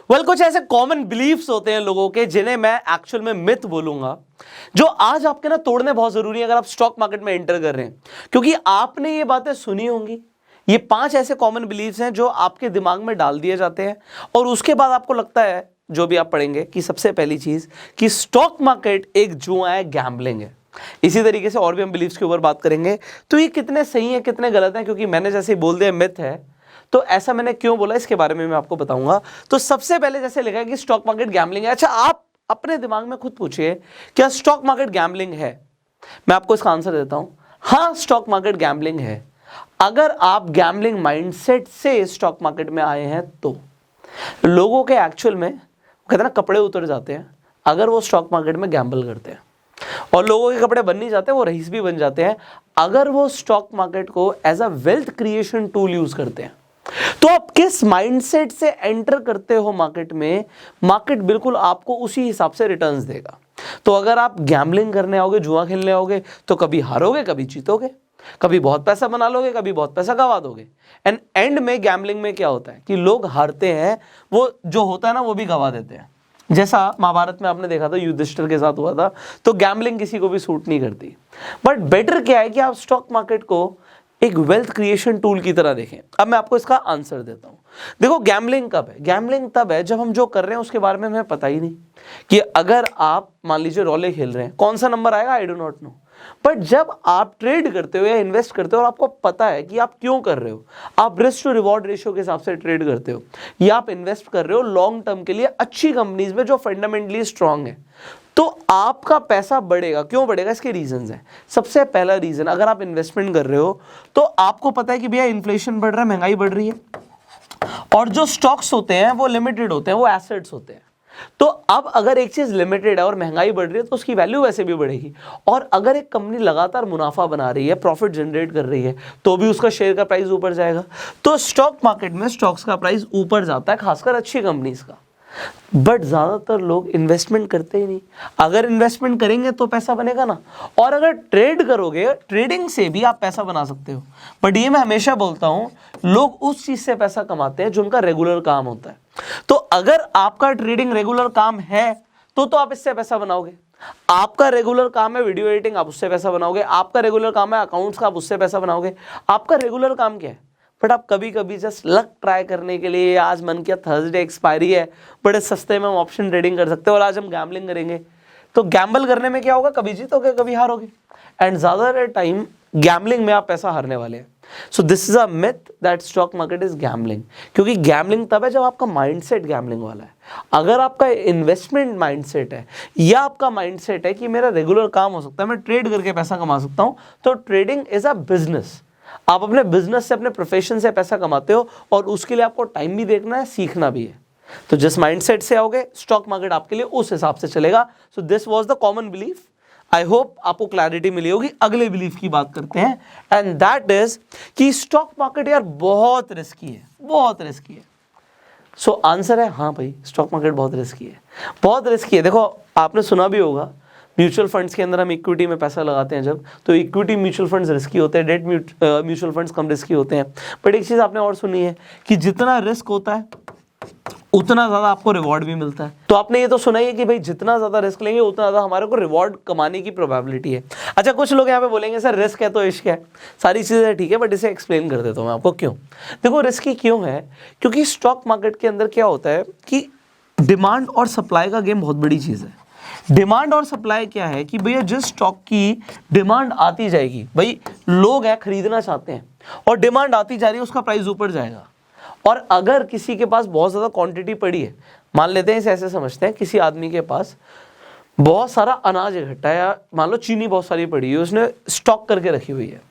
कुछ ऐसे common beliefs होते हैं लोगों के जिन्हें मैं एक्चुअल में मिथ बोलूंगा, जो आज आपके ना तोड़ने बहुत जरूरी है अगर आप स्टॉक मार्केट में एंटर कर रहे हैं, क्योंकि आपने ये बातें सुनी होंगी। ये 5 ऐसे कॉमन बिलीफ्स हैं जो आपके दिमाग में डाल दिए जाते हैं और उसके बाद आपको लगता है, जो भी आप पढ़ेंगे, कि सबसे पहली चीज कि स्टॉक मार्केट एक जुआ है, गैम्बलिंग है। इसी तरीके से और भी हम बिलीफ्स के ऊपर बात करेंगे। तो ये कितने सही हैं, कितने गलत हैं, क्योंकि मैंने जैसे बोल दिया मिथ है, तो ऐसा मैंने क्यों बोला इसके बारे में मैं आपको बताऊंगा। तो सबसे पहले जैसे लिखा है कि स्टॉक मार्केट गैम्बलिंग है। अच्छा, आप अपने दिमाग में खुद पूछिए, क्या स्टॉक मार्केट गैम्बलिंग है? मैं आपको इसका आंसर देता हूं, हाँ, स्टॉक मार्केट गैम्बलिंग है। अगर आप गैम्बलिंग माइंडसेट से स्टॉक मार्केट में आए हैं तो लोगों के एक्चुअल में कहते हैं ना, कपड़े उतर जाते हैं अगर वो स्टॉक मार्केट में गैम्बल करते हैं, और लोगों के कपड़े बन नहीं जाते, वो रईस भी बन जाते हैं अगर वो स्टॉक मार्केट को as a wealth creation tool use करते हैं। तो आप किस माइंडसेट से एंटर करते हो मार्केट में, मार्केट बिल्कुल आपको उसी हिसाब से रिटर्न्स देगा। तो अगर आप गैम्बलिंग करने आओगे, जुआ खेलने आओगे, तो कभी हारोगे, कभी जीतोगे, कभी बहुत पैसा बना लोगे, कभी बहुत पैसा गवा दोगे। एंड एंड में गैम्बलिंग में क्या होता है कि लोग हारते हैं, वो जो होता है ना वो भी गवा देते हैं। जैसा महाभारत में आपने देखा था, युधिष्ठिर के साथ हुआ था। तो गैम्बलिंग किसी को भी सूट नहीं करती। बट बेटर क्या है कि आप स्टॉक मार्केट को एक वेल्थ क्रिएशन टूल की तरह देखें। अब मैं आपको इसका आंसर देता हूं। देखो, गैम्बलिंग कब है? गैम्बलिंग तब है जब हम जो कर रहे हैं उसके बारे में हमें पता ही नहीं। कि अगर आप मान लीजिए रोले खेल रहे हैं, कौन सा नंबर आएगा I do not know, but जब आप ट्रेड करते हो या इन्वेस्ट करते हो और आपको पता है कि आप क्यों कर रहे हो, आप रिस्क टू रिवॉर्ड रेशियो के हिसाब से ट्रेड करते हो, या आप इन्वेस्ट कर रहे हो लॉन्ग टर्म के लिए अच्छी कंपनीज में जो फंडामेंटली स्ट्रांग है, तो आपका पैसा बढ़ेगा। क्यों बढ़ेगा? इसके रीजंस हैं। सबसे पहला रीजन, अगर आप इन्वेस्टमेंट कर रहे हो तो आपको पता है कि भैया इन्फ्लेशन बढ़ रहा है, महंगाई बढ़ रही है, और जो स्टॉक्स होते हैं वो लिमिटेड होते हैं, वो एसेट्स होते हैं। तो अब अगर एक चीज लिमिटेड है और महंगाई बढ़ रही है तो उसकी वैल्यू वैसे भी बढ़ेगी। और अगर एक कंपनी लगातार मुनाफा बना रही है, प्रॉफिट जनरेट कर रही है, तो भी उसका शेयर का प्राइस ऊपर जाएगा। तो स्टॉक मार्केट में स्टॉक्स का प्राइस ऊपर जाता है, खासकर अच्छी कंपनीज का। बट ज्यादातर लोग इन्वेस्टमेंट करते ही नहीं। अगर इन्वेस्टमेंट करेंगे तो पैसा बनेगा ना, और अगर ट्रेड करोगे, ट्रेडिंग से भी आप पैसा बना सकते हो। बट ये मैं हमेशा बोलता हूं, लोग उस चीज से पैसा कमाते हैं जो उनका रेगुलर काम होता है। तो अगर आपका ट्रेडिंग रेगुलर काम है तो आप इससे पैसा बनाओगे। आपका रेगुलर काम है वीडियो एडिटिंग, आप उससे पैसा बनाओगे। आपका रेगुलर काम है अकाउंट्स का, आप उससे पैसा बनाओगे। आपका रेगुलर काम क्या है? बट आप कभी कभी जस्ट लक ट्राई करने के लिए, आज मन किया थर्सडे एक्सपायरी है, बड़े सस्ते में हम ऑप्शन ट्रेडिंग कर सकते हैं, और आज हम गैम्बलिंग करेंगे। तो गैम्बल करने में क्या होगा? कभी जीतोगे, कभी हारोगे, एंड ज्यादा टाइम गैम्बलिंग में आप पैसा हारने वाले हैं। So this is a myth that stock market is gambling. क्योंकि गैम्बलिंग तब है जब आपका माइंडसेट गैम्बलिंग वाला है। अगर आपका इन्वेस्टमेंट माइंडसेट है, या आपका माइंडसेट है कि मेरा रेगुलर काम हो सकता है, मैं ट्रेड करके पैसा कमा सकता हूं, तो ट्रेडिंग इज अ बिजनेस। आप अपने बिजनेस से, अपने प्रोफेशन से पैसा कमाते हो, और उसके लिए आपको टाइम भी देखना है, सीखना भी है। तो जिस माइंडसेट से आओगे, स्टॉक मार्केट आपके लिए उस हिसाब से चलेगा। So this was the common belief. I hope आपको क्लैरिटी मिली होगी। अगले बिलीफ की बात करते हैं, एंड दैट इज कि स्टॉक मार्केट यार बहुत रिस्की है, बहुत रिस्की है। सो आंसर है हाँ भाई, स्टॉक मार्केट बहुत रिस्की है, बहुत रिस्की है। देखो, आपने सुना भी होगा, म्यूचुअल फंड्स के अंदर हम इक्विटी में पैसा लगाते हैं जब, तो इक्विटी म्यूचुअल फंड्स रिस्की होते हैं, डेट म्यूचुअल फंड्स कम रिस्की होते हैं। बट एक चीज़ आपने और सुनी है कि जितना रिस्क होता है उतना ज़्यादा आपको रिवॉर्ड भी मिलता है। तो आपने ये तो सुना ही है कि भाई जितना ज़्यादा रिस्क लेंगे उतना ज़्यादा हमारे को रिवॉर्ड कमाने की प्रोबेबिलिटी है। अच्छा, कुछ लोग यहाँ पे बोलेंगे सर रिस्क है तो इश्क है, सारी चीज़ें ठीक है, बट इसे एक्सप्लेन कर देता हूँ मैं आपको क्यों। देखो, रिस्की क्यों है? क्योंकि स्टॉक मार्केट के अंदर क्या होता है कि डिमांड और सप्लाई का गेम बहुत बड़ी चीज़ है। डिमांड और सप्लाई क्या है कि भैया जिस स्टॉक की डिमांड आती जाएगी, भाई लोग हैं खरीदना चाहते हैं, और डिमांड आती जा रही है, उसका प्राइस ऊपर जाएगा। और अगर किसी के पास बहुत ज़्यादा क्वांटिटी पड़ी है, मान लेते हैं, इसे ऐसे समझते हैं, किसी आदमी के पास बहुत सारा अनाज इकट्ठा है, या मान लो चीनी बहुत सारी पड़ी है, उसने स्टॉक करके रखी हुई है,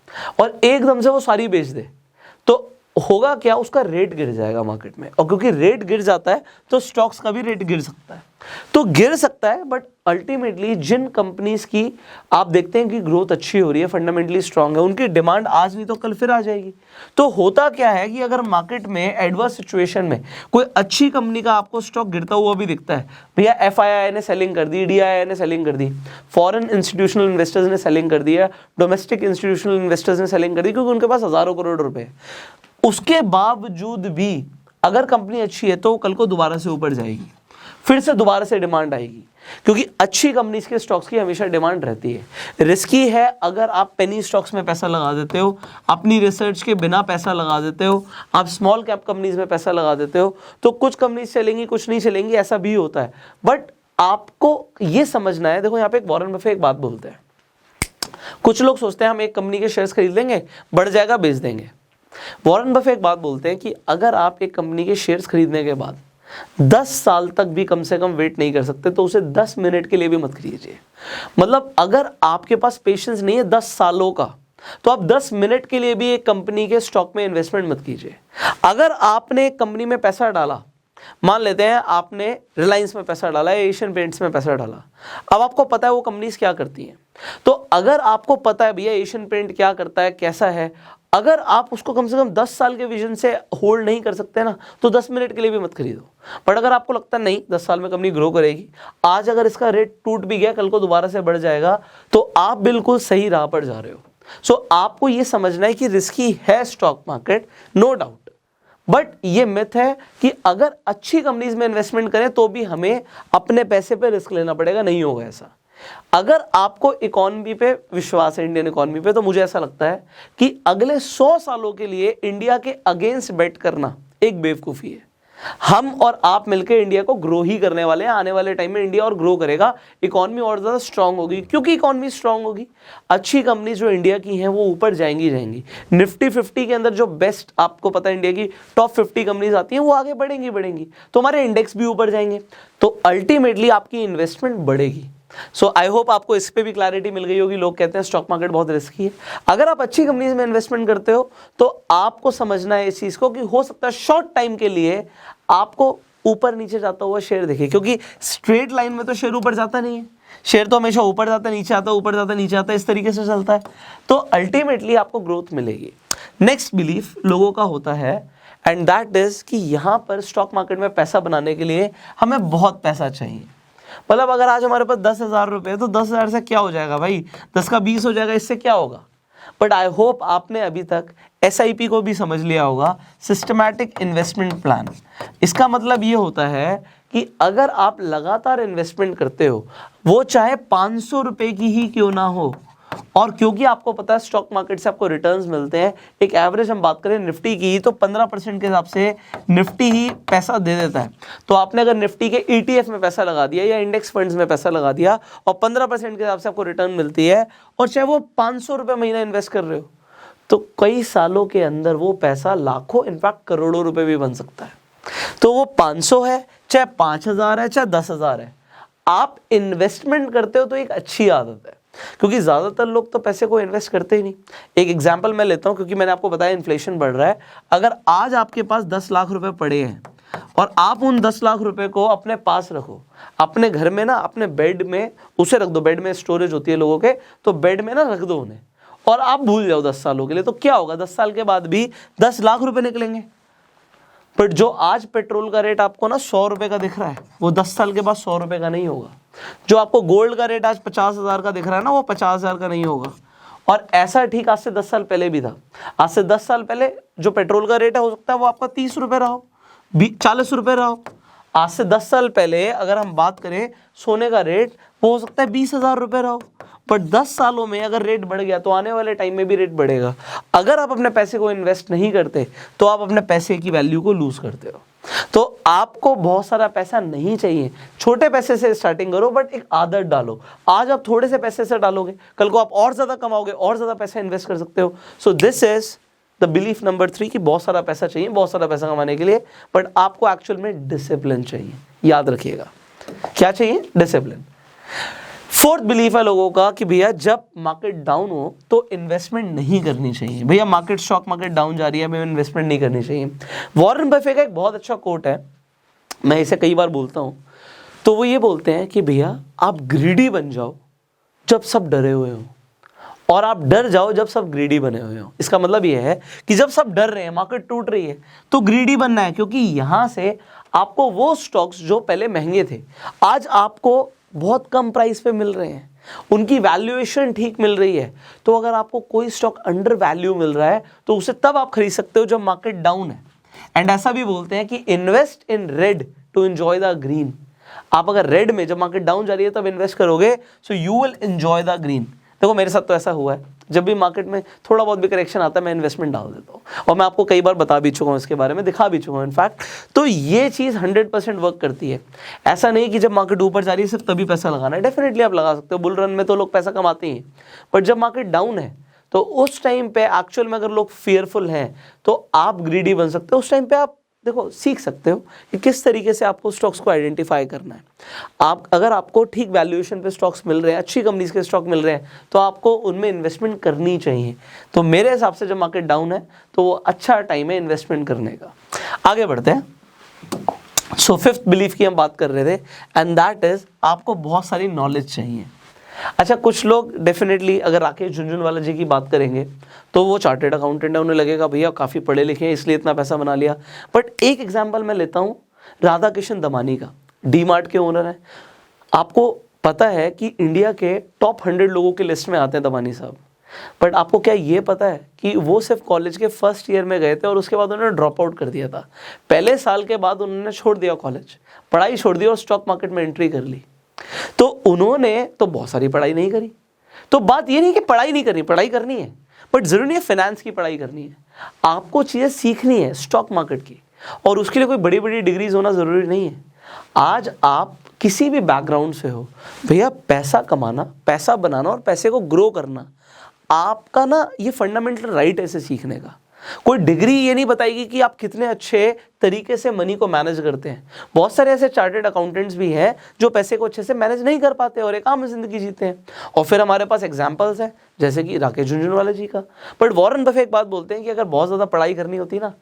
और एकदम से वो सारी बेच दे, तो होगा क्या? उसका रेट गिर जाएगा मार्केट में। और क्योंकि रेट गिर जाता है तो स्टॉक्स का भी रेट गिर सकता है। तो गिर सकता है, बट अल्टीमेटली जिन कंपनीज की आप देखते हैं कि ग्रोथ अच्छी हो रही है, फंडामेंटली स्ट्रांग है, उनकी डिमांड आज नहीं तो कल फिर आ जाएगी। तो होता क्या है कि अगर मार्केट में एडवर्स सिचुएशन में कोई अच्छी कंपनी का आपको स्टॉक गिरता हुआ भी दिखता है, भैया FII ने सेलिंग कर दी, DII ने सेलिंग कर दी, फॉरेन इंस्टीट्यूशनल इन्वेस्टर्स ने सेलिंग कर दिया, डोमेस्टिक इंस्टीट्यूशनल इन्वेस्टर्स ने सेलिंग कर दी, क्योंकि उनके पास हजारों करोड़ रुपए है, उसके बावजूद भी अगर कंपनी अच्छी है तो कल को दोबारा से ऊपर जाएगी, फिर से दोबारा से डिमांड आएगी, क्योंकि अच्छी कंपनीज के स्टॉक्स की हमेशा डिमांड रहती है। रिस्की है अगर आप पेनी स्टॉक्स में पैसा लगा देते हो, अपनी रिसर्च के बिना पैसा लगा देते हो, आप स्मॉल कैप कंपनीज में पैसा लगा देते हो, तो कुछ कंपनीज चलेंगी कुछ नहीं चलेंगी, ऐसा भी होता है। बट आपको ये समझना है, देखो यहाँ पे एक वॉरेन बफेट एक बात बोलते हैं, कुछ लोग सोचते हैं हम एक कंपनी के शेयर्स खरीद लेंगे, बढ़ जाएगा बेच देंगे। वॉरेन बफेट एक बात बोलते हैं कि अगर आप एक कंपनी के शेयर्स खरीदने के बाद 10 साल तक भी कम से कम वेट नहीं कर सकते तो उसे 10 मिनट के लिए भी मत खरीदिए। मतलब अगर आपके पास पेशेंस नहीं है 10 सालों का, तो आप 10 मिनट के लिए भी एक कंपनी के स्टॉक में इन्वेस्टमेंट मत कीजिए। अगर आपने एक कंपनी में पैसा डाला, मान लेते हैं आपने रिलायंस में पैसा डाला, एशियन पेंट्स में पैसा डाला, अब आपको पता है वो कंपनीज क्या करती हैं, तो अगर आपको पता है भैया एशियन पेंट क्या करता है, कैसा है, अगर आप उसको कम से कम 10 साल के विजन से होल्ड नहीं कर सकते ना, तो 10 मिनट के लिए भी मत खरीदो। बट अगर आपको लगता है नहीं 10 साल में कंपनी ग्रो करेगी, आज अगर इसका रेट टूट भी गया कल को दोबारा से बढ़ जाएगा, तो आप बिल्कुल सही राह पर जा रहे हो। सो आपको ये समझना है कि रिस्की है stock market, no doubt, but ये मिथ है कि अगर अच्छी कंपनीज में इन्वेस्टमेंट करें तो भी हमें अपने पैसे पे रिस्क लेना पड़ेगा, नहीं होगा ऐसा। अगर आपको इकोनॉमी पे विश्वास है, इंडियन इकोनॉमी पे, तो मुझे ऐसा लगता है कि अगले 100 सालों के लिए इंडिया के अगेंस्ट बेट करना एक बेवकूफ़ी है। हम और आप मिलकर इंडिया को ग्रो ही करने वाले हैं। आने वाले टाइम में इंडिया और ग्रो करेगा, इकोनॉमी और ज़्यादा स्ट्रांग होगी, क्योंकि इकोनॉमी स्ट्रांग होगी, अच्छी कंपनी जो इंडिया की हैं वो ऊपर जाएंगी जाएंगी। निफ्टी 50 के अंदर जो बेस्ट आपको पता है इंडिया की टॉप 50 कंपनीज आती हैं वो आगे बढ़ेंगी, तो हमारे इंडेक्स भी ऊपर जाएंगे, तो अल्टीमेटली आपकी इन्वेस्टमेंट बढ़ेगी। सो आई होप आपको इस पे भी क्लैरिटी मिल गई होगी। लोग कहते हैं स्टॉक मार्केट बहुत रिस्की है, अगर आप अच्छी कंपनीज में इन्वेस्टमेंट करते हो तो आपको समझना है इस चीज़ को कि हो सकता है शॉर्ट टाइम के लिए आपको ऊपर नीचे जाता हुआ शेयर दिखे, क्योंकि स्ट्रेट लाइन में तो शेयर ऊपर जाता नहीं है, शेयर तो हमेशा ऊपर जाता है नीचे आता है, ऊपर जाता है नीचे आता है, इस तरीके से चलता है, तो अल्टीमेटली आपको ग्रोथ मिलेगी। नेक्स्ट बिलीफ लोगों का होता है एंड दैट इज कि यहाँ पर स्टॉक मार्केट में पैसा बनाने के लिए हमें बहुत पैसा चाहिए। मतलब अगर आज हमारे पास 10,000 रुपये तो 10,000 से क्या हो जाएगा भाई, 10 का 20 हो जाएगा, इससे क्या होगा। बट आई होप आपने अभी तक SIP को भी समझ लिया होगा, सिस्टमैटिक इन्वेस्टमेंट प्लान। इसका मतलब ये होता है कि अगर आप लगातार इन्वेस्टमेंट करते हो, वो चाहे 500 रुपये की ही क्यों ना हो, और क्योंकि आपको पता है स्टॉक मार्केट से आपको रिटर्न्स मिलते हैं, एक एवरेज हम बात करें निफ्टी की तो 15% के हिसाब से निफ्टी ही पैसा दे देता है। तो आपने अगर निफ्टी के ETF में पैसा लगा दिया या इंडेक्स फंड्स में पैसा लगा दिया और 15% के हिसाब से आपको रिटर्न मिलती है, और चाहे वो 500 रुपये महीना इन्वेस्ट कर रहे हो, तो कई सालों के अंदर वो पैसा लाखों इनफैक्ट करोड़ों रुपये भी बन सकता है। तो वो 500 है, चाहे 5,000 है, चाहे 10,000 है, आप इन्वेस्टमेंट करते हो तो एक अच्छी आदत है, क्योंकि ज़्यादातर लोग तो पैसे को इन्वेस्ट करते ही नहीं। एक एग्जांपल मैं लेता हूं, क्योंकि मैंने आपको बताया इन्फ्लेशन बढ़ रहा है। अगर आज आपके पास 10 लाख रुपए पड़े हैं और आप उन 10 लाख रुपए को अपने पास रखो, अपने घर में ना, अपने बेड में उसे रख दो, बेड में स्टोरेज होती है लोगों के, तो बेड में ना रख दो उन्हें, और आप भूल जाओ 10 सालों के लिए, तो क्या होगा, 10 साल के बाद भी 10 लाख रुपए निकलेंगे। बट जो आज पेट्रोल का रेट आपको ना 100 रुपए का दिख रहा है, वो 10 साल के बाद 100 रुपए का नहीं होगा। जो आपको गोल्ड का रेट आज 50,000 का दिख रहा है ना, वो 50,000 का नहीं होगा। और ऐसा ठीक आज से 10 साल पहले भी था। आज से 10 साल पहले जो पेट्रोल का रेट है, हो सकता है वो आपका 30 रुपए रहा हो, 40 रुपए रहा हो। आज से 10 साल पहले अगर हम बात करें सोने का रेट, वो हो सकता है 20,000 रुपए रहा हो। बट 10 सालों में अगर रेट बढ़ गया तो आने वाले टाइम में भी रेट बढ़ेगा। अगर आप अपने पैसे को इन्वेस्ट नहीं करते तो आप अपने पैसे की वैल्यू को लूज करते हो। तो आपको बहुत सारा पैसा नहीं चाहिए, छोटे पैसे से स्टार्टिंग करो, बट एक आदत डालो। आज आप थोड़े से पैसे से डालोगे, कल को आप और ज्यादा कमाओगे, और ज्यादा पैसा इन्वेस्ट कर सकते हो। So this is the belief number 3 कि बहुत सारा पैसा चाहिए, बहुत सारा पैसा कमाने के लिए, बट आपको एक्चुअल में डिसिप्लिन चाहिए। याद रखिएगा, क्या चाहिए, डिसिप्लिन। फोर्थ बिलीफ है लोगों का कि भैया जब मार्केट डाउन हो तो इन्वेस्टमेंट नहीं करनी चाहिए। भैया मार्केट, स्टॉक मार्केट डाउन जा रही है, हमें इन्वेस्टमेंट नहीं करनी चाहिए। वॉरेन बफेट का एक बहुत अच्छा कोट है, मैं इसे कई बार बोलता हूँ। तो वो ये बोलते हैं कि भैया आप ग्रीडी बन जाओ जब सब डरे हुए हो, और आप डर जाओ जब सब ग्रीडी बने हुए हो। इसका मतलब ये है कि जब सब डर रहे हैं, मार्केट टूट रही है, तो ग्रीडी बनना है, क्योंकि यहां से आपको वो स्टॉक्स जो पहले महंगे थे आज आपको बहुत कम प्राइस पे मिल रहे हैं, उनकी वैल्यूएशन ठीक मिल रही है। तो अगर आपको कोई स्टॉक अंडर वैल्यू मिल रहा है तो उसे तब आप खरीद सकते हो जब मार्केट डाउन है। एंड ऐसा भी बोलते हैं कि invest in red to enjoy the green. आप अगर रेड में जब मार्केट डाउन जा रही है तब इन्वेस्ट करोगे so you will enjoy the green. देखो मेरे साथ तो ऐसा हुआ है, जब भी मार्केट में थोड़ा बहुत भी करेक्शन आता है मैं इन्वेस्टमेंट डाल देता हूँ, और मैं आपको कई बार बता भी चुका हूँ इसके बारे में, दिखा भी चुका हूँ इनफैक्ट। तो ये चीज़ 100% वर्क करती है। ऐसा नहीं कि जब मार्केट ऊपर जा रही है सिर्फ तभी पैसा लगाना है, डेफिनेटली आप लगा सकते हो, बुल रन में तो लोग पैसा कमाते ही हैं, बट जब मार्केट डाउन है तो उस टाइम पे एक्चुअल में अगर लोग फेयरफुल हैं तो आप ग्रीडी बन सकते हो। उस टाइम पे आप देखो सीख सकते हो कि किस तरीके से आपको स्टॉक्स को आइडेंटिफाई करना है। आप अगर आपको ठीक वैल्यूएशन पे स्टॉक्स मिल रहे हैं, अच्छी कंपनीज के स्टॉक मिल रहे हैं, तो आपको उनमें इन्वेस्टमेंट करनी चाहिए। तो मेरे हिसाब से जब मार्केट डाउन है तो वो अच्छा टाइम है इन्वेस्टमेंट करने का। आगे बढ़ते हैं। सो फिफ्थ बिलीफ की हम बात कर रहे थे, एंड दैट इज आपको बहुत सारी नॉलेज चाहिए। अच्छा, कुछ लोग डेफिनेटली अगर राकेश झुनझुनवाला जी की बात करेंगे तो वो चार्टेड अकाउंटेंट है, उन्हें लगेगा भैया काफ़ी पढ़े लिखे हैं इसलिए इतना पैसा बना लिया। बट एक एग्जांपल मैं लेता हूँ राधा किशन दमानी का, डी-मार्ट के ओनर हैं। आपको पता है कि इंडिया के टॉप 100 लोगों की लिस्ट में आते हैं दमानी साहब, बट आपको क्या ये पता है कि वो सिर्फ कॉलेज के फर्स्ट ईयर में गए थे और उसके बाद उन्होंने ड्रॉप आउट कर दिया था। पहले साल के बाद उन्होंने छोड़ दिया कॉलेज, पढ़ाई छोड़ दी और स्टॉक मार्केट में एंट्री कर ली। तो उन्होंने तो बहुत सारी पढ़ाई नहीं करी। तो बात ये नहीं कि पढ़ाई नहीं करनी, पढ़ाई करनी है, बट जरूरी नहीं है फाइनेंस की पढ़ाई करनी है। आपको चीज़ें सीखनी है स्टॉक मार्केट की, और उसके लिए कोई बड़ी बड़ी डिग्रीज होना ज़रूरी नहीं है। आज आप किसी भी बैकग्राउंड से हो भैया, पैसा कमाना, पैसा बनाना और पैसे को ग्रो करना आपका ना ये फंडामेंटल राइट है इसे सीखने का। कोई डिग्री ये नहीं बताएगी कि आप कितने अच्छे तरीके से मनी को मैनेज करते हैं। बहुत सारे ऐसे चार्टेड अकाउंटेंट्स भी हैं जो पैसे को अच्छे से मैनेज नहीं कर पाते और एक आम जिंदगी जीते हैं। और फिर हमारे पास एग्जांपल्स हैं जैसे कि राकेश झुनझुनवाला जी का। बट वॉरेन बफे एक बात बोलते हैं कि अगर बहुत ज़्यादा पढ़ाई करनी होती ना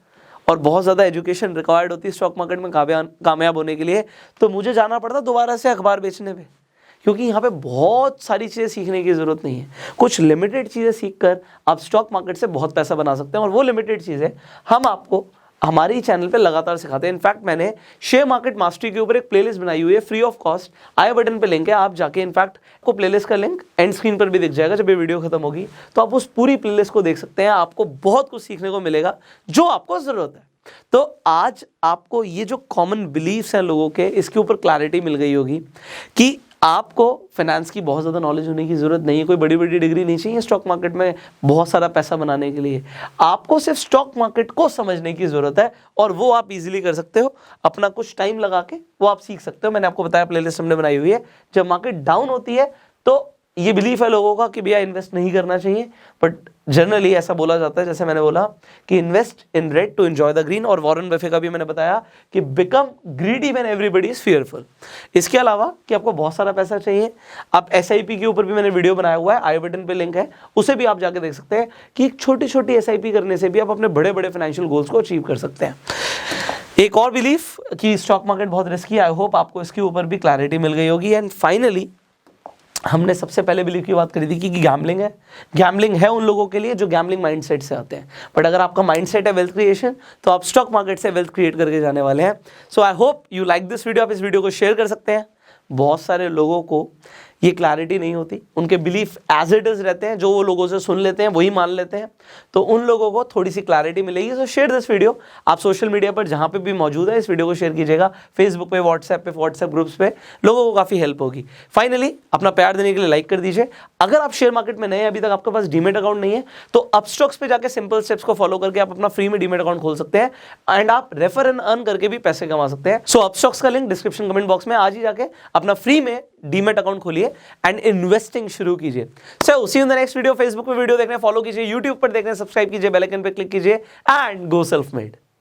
और बहुत ज़्यादा एजुकेशन रिक्वायर्ड होती है स्टॉक मार्केट में कामयाब होने के लिए, तो मुझे जाना पड़ता दोबारा से अखबार बेचने पे, क्योंकि यहाँ पे बहुत सारी चीज़ें सीखने की ज़रूरत नहीं है। कुछ लिमिटेड चीज़ें सीखकर आप स्टॉक मार्केट से बहुत पैसा बना सकते हैं, और वो लिमिटेड चीज़ें हम आपको हमारे ही चैनल पे लगातार सिखाते हैं। इनफैक्ट मैंने शेयर मार्केट मास्टरी के ऊपर एक प्लेलिस्ट बनाई हुई है free of cost, I button पे लिंक है, आप जाके इनफैक्ट को प्लेलिस्ट का लिंक एंड स्क्रीन पर भी दिख जाएगा जब ये वीडियो खत्म होगी, तो आप उस पूरी प्लेलिस्ट को देख सकते हैं। आपको बहुत कुछ सीखने को मिलेगा जो आपको ज़रूरत है। तो आज आपको ये जो कॉमन बिलीफ्स हैं लोगों के, इसके ऊपर क्लैरिटी मिल गई होगी कि आपको फाइनेंस की बहुत ज़्यादा नॉलेज होने की ज़रूरत नहीं है, कोई बड़ी बड़ी डिग्री नहीं चाहिए स्टॉक मार्केट में बहुत सारा पैसा बनाने के लिए। आपको सिर्फ स्टॉक मार्केट को समझने की ज़रूरत है, और वो आप इजीली कर सकते हो अपना कुछ टाइम लगा के, वो आप सीख सकते हो। मैंने आपको बताया प्लेलिस्ट हमने बनाई हुई है। जब मार्केट डाउन होती है तो ये बिलीफ है लोगों का कि भैया इन्वेस्ट नहीं करना चाहिए, बट जनरली ऐसा बोला जाता है, जैसे मैंने बोला कि invest in red to enjoy the green, और वॉरेन बफे का भी मैंने बताया कि become greedy when everybody is fearful. इसके अलावा कि आपको बहुत सारा पैसा चाहिए, आप SIP के ऊपर भी मैंने वीडियो बनाया हुआ है, आई बटन पे लिंक है, उसे भी आप जाके देख सकते हैं कि एक छोटी छोटी SIP करने से भी आप अपने बड़े बड़े फाइनेंशियल गोल्स को अचीव कर सकते हैं। एक और बिलीफ कि स्टॉक मार्केट बहुत रिस्की है, आई होप आपको इसके ऊपर भी क्लैरिटी मिल गई होगी। एंड फाइनली हमने सबसे पहले बिलीव की बात करी थी कि गैम्बलिंग है। गैम्बलिंग है उन लोगों के लिए जो गैम्बलिंग माइंडसेट से आते हैं, बट अगर आपका माइंडसेट है वेल्थ क्रिएशन, तो आप स्टॉक मार्केट से वेल्थ क्रिएट करके जाने वाले हैं। So I hope you like this video. आप इस वीडियो को शेयर कर सकते हैं। बहुत सारे लोगों को ये क्लैरिटी नहीं होती, उनके बिलीफ एज इट इज रहते हैं, जो वो लोगों से सुन लेते हैं वही मान लेते हैं, तो उन लोगों को थोड़ी सी क्लैरिटी मिलेगी। सो शेयर दिस वीडियो। आप सोशल मीडिया पर जहाँ पे भी मौजूद है इस वीडियो को शेयर कीजिएगा, फेसबुक पे, व्हाट्सएप ग्रुप्स पे, लोगों को काफ़ी हेल्प होगी। फाइनली अपना प्यार देने के लिए लाइक कर दीजिए। अगर आप शेयर मार्केट में नए हैं, अभी तक आपके पास डीमेट अकाउंट नहीं है, तो अपस्टॉक्स पे जाकर सिंपल स्टेप्स को फॉलो करके आप अपना फ्री में डीमेट अकाउंट खोल सकते हैं, एंड आप रेफर एंड अर्न करके भी पैसे कमा सकते हैं। सो अपस्टॉक्स का लिंक डिस्क्रिप्शन कमेंट बॉक्स में, आज ही जाके अपना फ्री में डीमेट अकाउंट खोलिए एंड इन्वेस्टिंग शुरू कीजिए। So see you in the next video. Facebook पे वीडियो देखने फॉलो कीजिए, यूट्यूब पर देखने सब्सक्राइब कीजिए, बेल आइकन पे क्लिक कीजिए, एंड गो सेल्फ मेड।